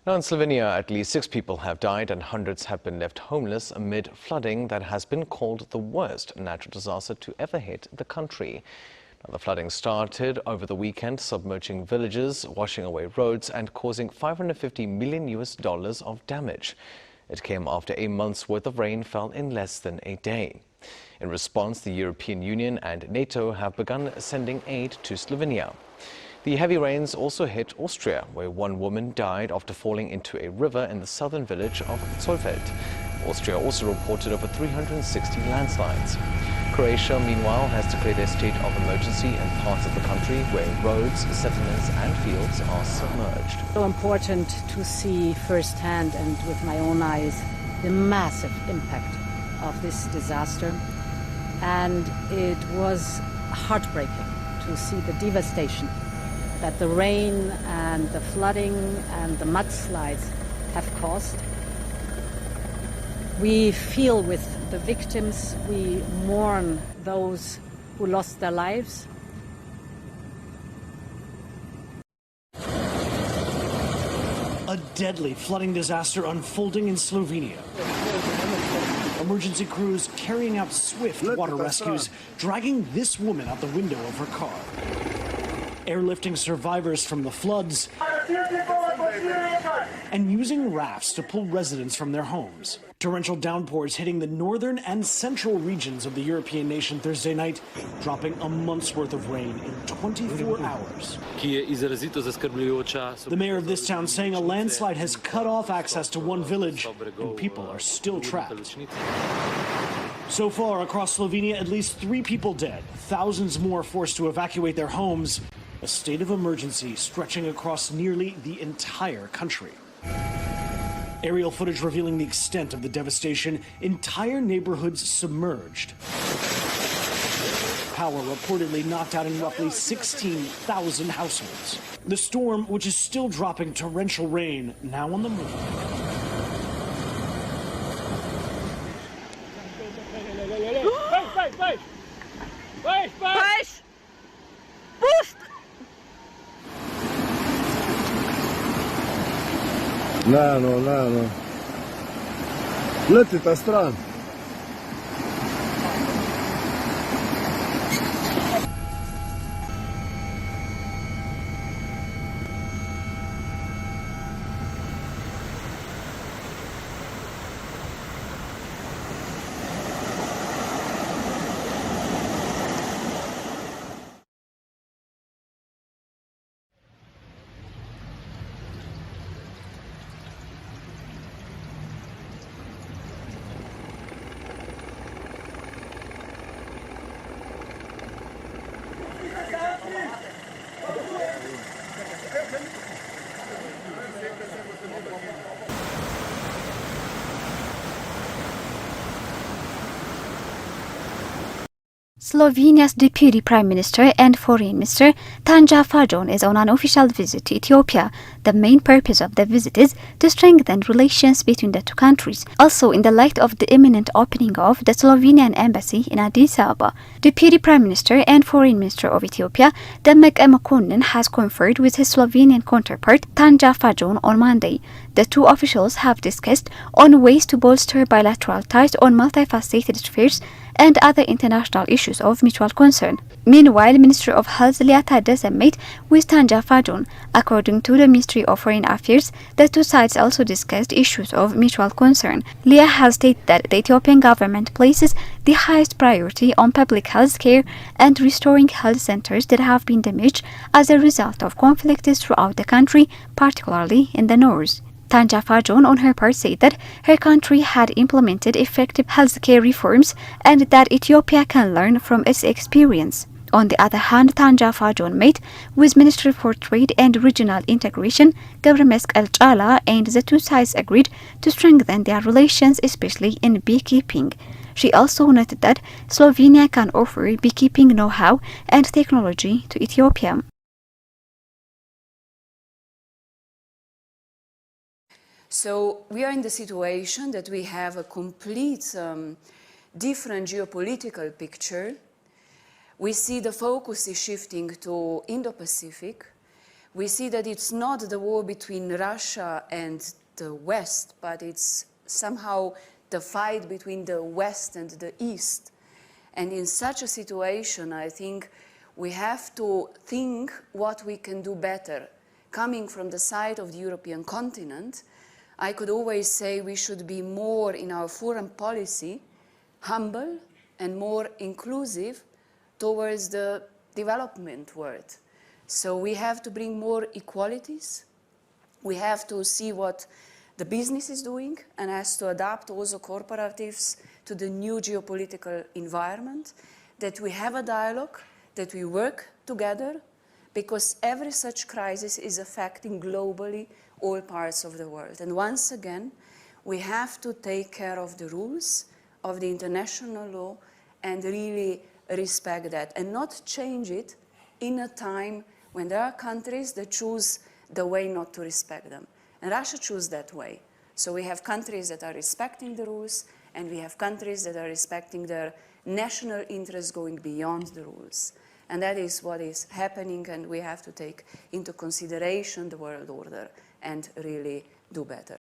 Now in Slovenia, at least 6 people have died and hundreds have been left homeless amid flooding that has been called the worst natural disaster to ever hit the country. Now, the flooding started over the weekend, submerging villages, washing away roads and causing $550 million of damage. It came after a month's worth of rain fell in less than a day. In response, the European Union and NATO have begun sending aid to Slovenia. The heavy rains also hit Austria, where one woman died after falling into a river in the southern village of Zollfeld. Austria also reported over 360 landslides. Croatia, meanwhile, has declared a state of emergency in parts of the country where roads, settlements and fields are submerged. So important to see firsthand and with my own eyes the massive impact of this disaster. And it was heartbreaking to see the devastation that the rain and the flooding and the mudslides have caused. We feel with the victims, we mourn those who lost their lives. A deadly flooding disaster unfolding in Slovenia. Emergency crews carrying out swift water rescues, dragging this woman out the window of her car. Airlifting survivors from the floods and using rafts to pull residents from their homes. Torrential downpours hitting the northern and central regions of the European nation Thursday night, dropping a month's worth of rain in 24 hours. The mayor of this town saying a landslide has cut off access to one village and people are still trapped. So far across Slovenia, at least 3 people dead, thousands more forced to evacuate their homes. A state of emergency stretching across nearly the entire country. Aerial footage revealing the extent of the devastation, entire neighborhoods submerged. Power reportedly knocked out in roughly 16,000 households. The storm, which is still dropping torrential rain, now on the move. No. Letite stran. Slovenia's Deputy Prime Minister and Foreign Minister Tanja Fajon is on an official visit to Ethiopia. The main purpose of the visit is to strengthen relations between the two countries. Also, in the light of the imminent opening of the Slovenian embassy in Addis Ababa, Deputy Prime Minister and Foreign Minister of Ethiopia Demeqe Mekonnen has conferred with his Slovenian counterpart Tanja Fajon on Monday. The two officials have discussed on ways to bolster bilateral ties on multifaceted spheres and other international issues of mutual concern. Meanwhile, Minister of Health Lia Taddese met with Tanja Fajon. According to the Ministry of Foreign Affairs, the two sides also discussed issues of mutual concern. Lia has stated that the Ethiopian government places the highest priority on public health care and restoring health centers that have been damaged as a result of conflicts throughout the country, particularly in the north. Tanja Fajon, on her part, said that her country had implemented effective healthcare reforms and that Ethiopia can learn from its experience. On the other hand, Tanja Fajon met with Minister for Trade and Regional Integration ገብረመስቀል ጫላ, and the two sides agreed to strengthen their relations, especially in beekeeping. She also noted that Slovenia can offer beekeeping know-how and technology to Ethiopia. So we are in the situation that we have a complete different geopolitical picture. We see the focus is shifting to Indo-Pacific. we see that it's not the war between Russia and the West, but it's somehow the fight between the West and the East. And in such a situation, I think we have to think what we can do better. Coming from the side of the European continent, I could always say we should be more in our foreign policy, humble and more inclusive towards the development world. So we have to bring more equalities. We have to see what the business is doing and has to adapt also cooperatives to the new geopolitical environment, that we have a dialogue, that we work together, because every such crisis is affecting globally all parts of the world. And once again, we have to take care of the rules of the international law and really respect that and not change it in a time when there are countries that choose the way not to respect them. And Russia chose that way. So we have countries that are respecting the rules, and we have countries that are respecting their national interests going beyond the rules. And that is what is happening, and we have to take into consideration the world order and really do better.